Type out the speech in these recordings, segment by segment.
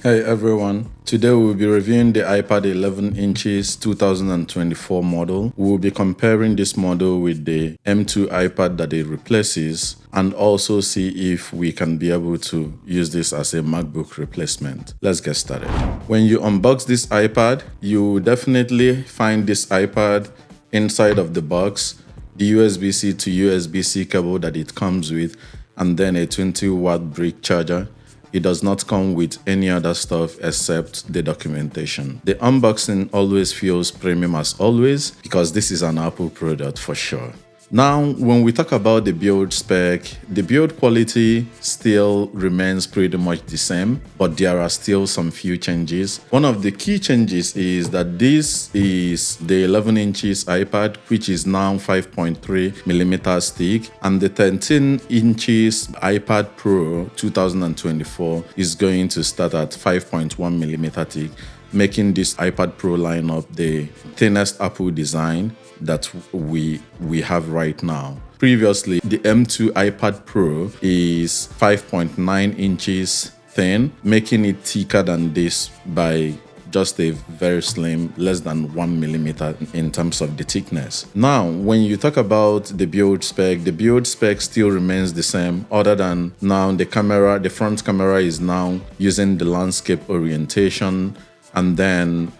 Hey everyone, today we'll be reviewing the iPad 11 inches 2024 model. We'll be comparing this model with the M2 iPad that it replaces and also see if we can be able to use this as a MacBook replacement. Let's get started. When you unbox this iPad, you will definitely find this iPad inside of the box, the USB-C to USB-C cable that it comes with, and then a 20-watt brick charger. It does not come with any other stuff except the documentation. The unboxing always feels premium as always because this is an Apple product for sure. Now, when we talk about the build spec, the build quality still remains pretty much the same, but there are still some few changes. One of the key changes is that this is the 11 inches iPad, which is now 5.3 millimeters thick, and the 13 inches iPad Pro 2024 is going to start at 5.1 millimeter thick, making this iPad Pro lineup the thinnest Apple design that we have right now. Previously, the M2 iPad Pro is 5.9 inches thin, making it thicker than this by just a very slim, less than 1 millimeter in terms of the thickness. Now, when you talk about the build spec still remains the same, other than now the front camera is now using the landscape orientation, and then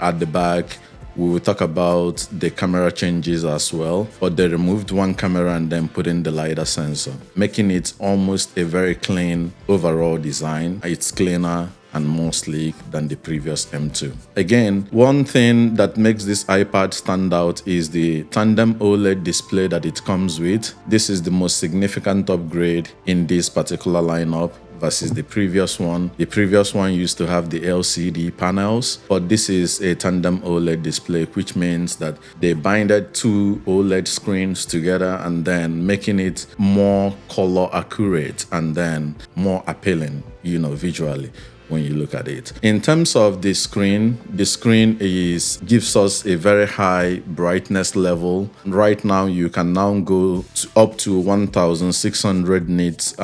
at the back, we will talk about the camera changes as well, but they removed one camera and then put in the LiDAR sensor, making it almost a very clean overall design. It's cleaner and more sleek than the previous M2. Again, one thing that makes this iPad stand out is the tandem OLED display that it comes with. This is the most significant upgrade in this particular lineup versus the previous one. The previous one used to have the LCD panels, but this is a tandem OLED display, which means that they binded two OLED screens together and then making it more color accurate and then more appealing, visually when you look at it. In terms of the screen gives us a very high brightness level. Right now, you can now go up to 1600 nits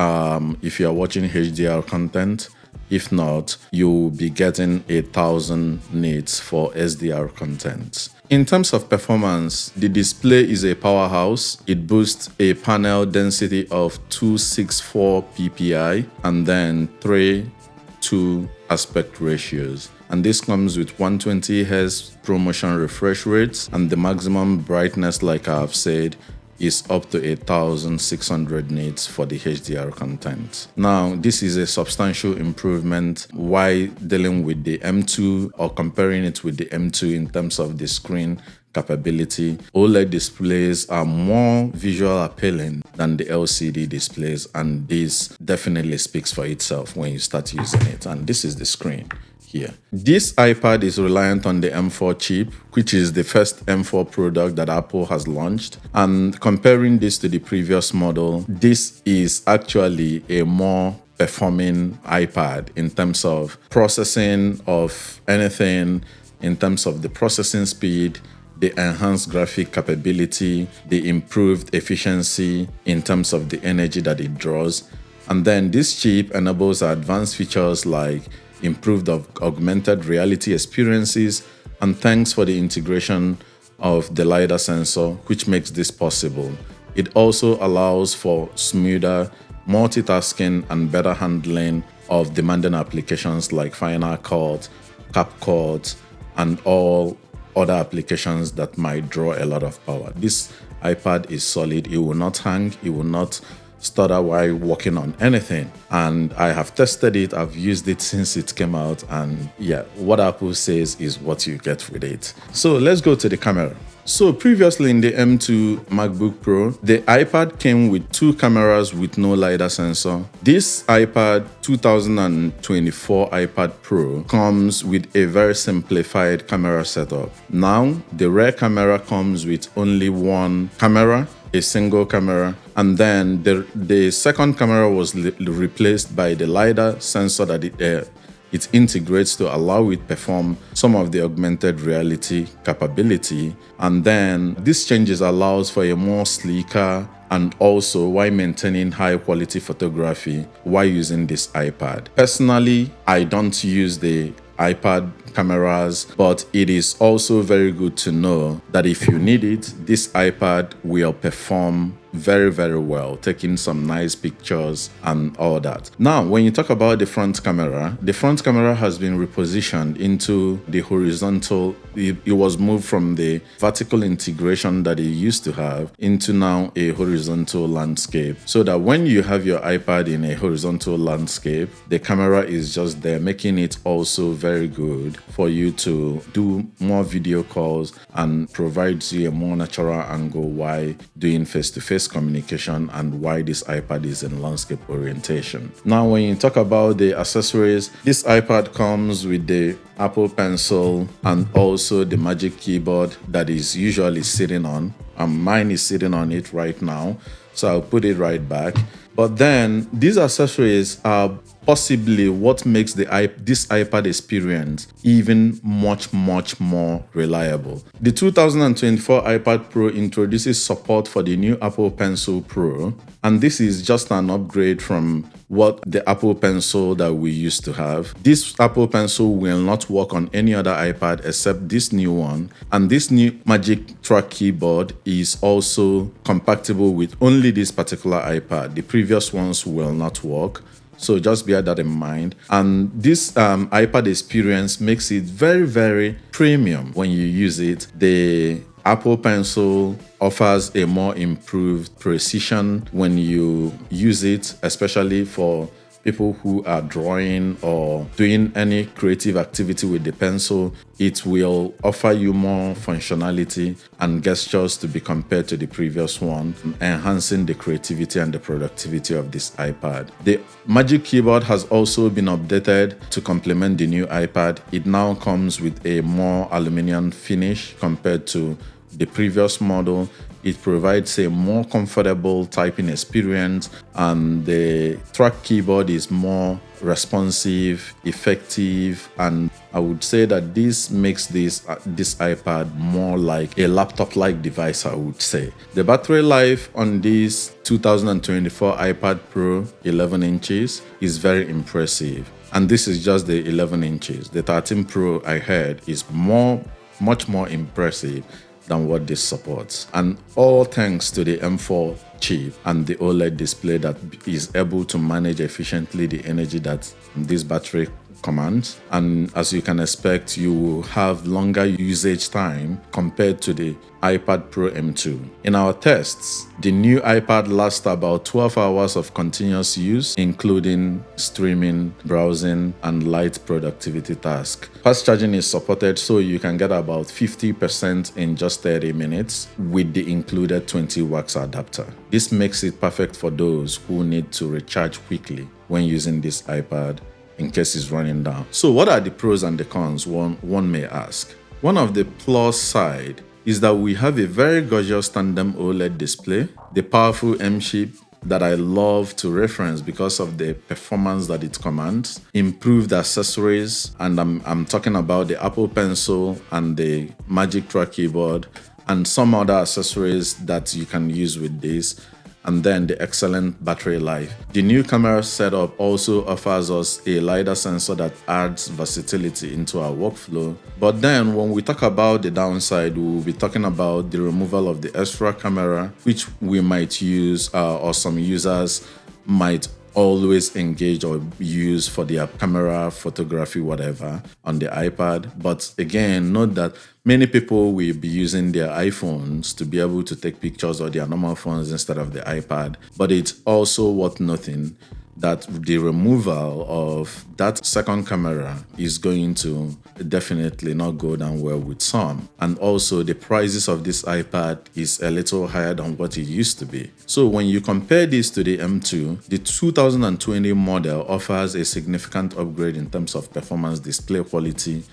if you are watching HDR content. If not, you'll be getting 1000 nits for SDR content. In terms of performance, the display is a powerhouse. It boasts a panel density of 264 ppi and then 3:2 aspect ratios, and this comes with 120 Hz ProMotion refresh rates, and the maximum brightness, like I have said, is up to 1600 nits for the HDR content. Now, this is a substantial improvement while dealing with the M2 or comparing it with the M2 in terms of the screen capability. OLED displays are more visual appealing than the LCD displays, and this definitely speaks for itself when you start using it. And this is the screen here. This iPad is reliant on the M4 chip, which is the first M4 product that Apple has launched. And comparing this to the previous model, this is actually a more performing iPad in terms of processing of anything, in terms of the processing speed, the enhanced graphic capability, the improved efficiency in terms of the energy that it draws. And then this chip enables advanced features like improved augmented reality experiences, and thanks for the integration of the LiDAR sensor, which makes this possible. It also allows for smoother multitasking and better handling of demanding applications like Final Cut, CapCut, and all other applications that might draw a lot of power. This iPad is solid. It will not hang. It will not stutter while working on anything. And I have tested it. I've used it since it came out. And yeah, what Apple says is what you get with it. So let's go to the camera. So previously in the M2 MacBook Pro, the iPad came with two cameras with no LiDAR sensor. This iPad 2024 iPad Pro comes with a very simplified camera setup. Now, the rear camera comes with only one camera, a single camera, and then the second camera was replaced by the LiDAR sensor that it integrates to allow it perform some of the augmented reality capability. And then these changes allows for a more sleeker and also while maintaining high quality photography while using this iPad. Personally, I don't use the iPad cameras, but it is also very good to know that if you need it, this iPad will perform very, very well, taking some nice pictures and all that. Now, when you talk about the front camera has been repositioned into the horizontal. It was moved from the vertical integration that it used to have into now a horizontal landscape, so that when you have your iPad in a horizontal landscape, the camera is just there, making it also very good for you to do more video calls and provides you a more natural angle while doing face-to-face communication and why this iPad is in landscape orientation. Now, when you talk about the accessories, this iPad comes with the Apple Pencil and also the Magic Keyboard that is usually sitting on. Mine is sitting on it right now, so I'll put it right back. But then these accessories are possibly what makes this iPad experience even much more reliable. The 2024 iPad Pro introduces support for the new Apple Pencil Pro, and this is just an upgrade from what the Apple Pencil that we used to have. This Apple Pencil will not work on any other iPad except this new one, and this new Magic Track Keyboard is also compatible with only this particular iPad. The previous ones will not work. So just bear that in mind. And this iPad experience makes it very premium when you use it. The Apple Pencil offers a more improved precision when you use it, especially for people who are drawing or doing any creative activity with the pencil. It will offer you more functionality and gestures to be compared to the previous one, enhancing the creativity and the productivity of this iPad. The Magic Keyboard has also been updated to complement the new iPad. It now comes with a more aluminum finish compared to the previous model. It provides a more comfortable typing experience, and the track keyboard is more responsive, effective, and I would say that this makes this iPad more like a laptop-like device, I would say. The battery life on this 2024 iPad Pro 11 inches is very impressive, and this is just the 11 inches. The 13 Pro I heard is much more impressive than what this supports, and all thanks to the M4 chip and the OLED display that is able to manage efficiently the energy that this battery commands. And as you can expect, you will have longer usage time compared to the iPad Pro M2. In our tests, the new iPad lasts about 12 hours of continuous use, including streaming, browsing, and light productivity tasks. Fast charging is supported, so you can get about 50% in just 30 minutes with the included 20 watts adapter. This makes it perfect for those who need to recharge quickly when using this iPad in case it's running down. So what are the pros and the cons, one may ask? One of the plus side is that we have a very gorgeous tandem OLED display, the powerful M chip that I love to reference because of the performance that it commands, improved accessories, and I'm talking about the Apple Pencil and the Magic Track Keyboard and some other accessories that you can use with this, and then the excellent battery life. The new camera setup also offers us a LiDAR sensor that adds versatility into our workflow. But then when we talk about the downside, we will be talking about the removal of the extra camera, which we might use or some users might always engage or use for their camera, photography, whatever on the iPad. But again, note that many people will be using their iPhones to be able to take pictures, or their normal phones instead of the iPad. But it's also worth noting that the removal of that second camera is going to definitely not go down well with some. And also the prices of this iPad is a little higher than what it used to be. So when you compare this to the M2, the 2020 model offers a significant upgrade in terms of performance, display quality,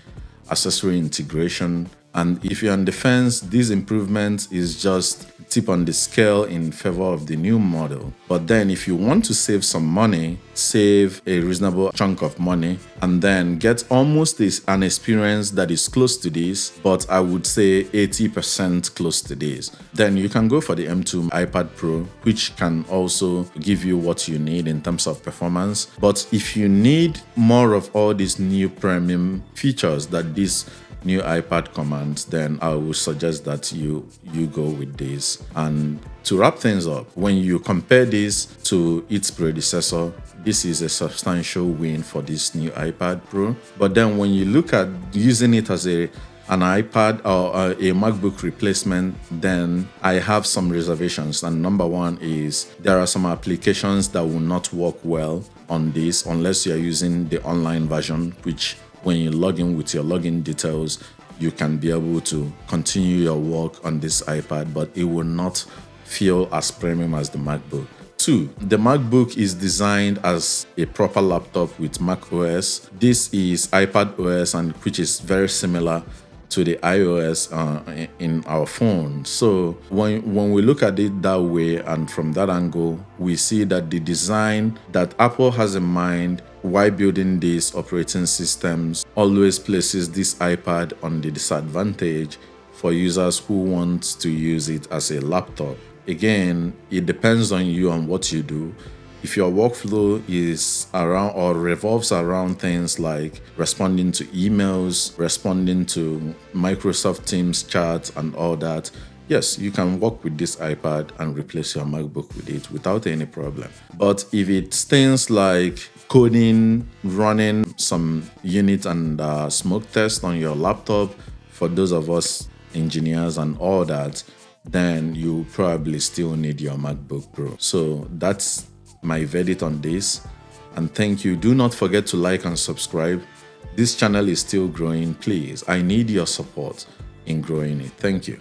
accessory integration, And if you're on the fence, these improvements is just tip on the scale in favor of the new model. But then if you want to save some money, save a reasonable chunk of money, and then get almost an experience that is close to this, but I would say 80% close to this, then you can go for the M2 iPad Pro, which can also give you what you need in terms of performance. But if you need more of all these new premium features that this new iPad commands, then I would suggest that you go with this. And to wrap things up, when you compare this to its predecessor, this is a substantial win for this new iPad Pro. But then when you look at using it as an iPad or a MacBook replacement, then I have some reservations. And number one is there are some applications that will not work well on this unless you're using the online version, which when you log in with your login details, you can be able to continue your work on this iPad, but it will not feel as premium as the MacBook. 2, the MacBook is designed as a proper laptop with Mac OS. This is iPad OS, and which is very similar to the iOS in our phone. So when we look at it that way and from that angle, we see that the design that Apple has in mind while building these operating systems always places this iPad on the disadvantage for users who want to use it as a laptop. Again, it depends on you and what you do. If your workflow is around or revolves around things like responding to emails, responding to Microsoft Teams chats and all that, yes, you can work with this iPad and replace your MacBook with it without any problem. But if it's things like coding, running some unit and smoke test on your laptop, for those of us engineers and all that, then you probably still need your MacBook Pro. So that's my verdict on this, and thank you. Do not forget to like and subscribe. This channel is still growing. Please, I need your support in growing it. Thank you.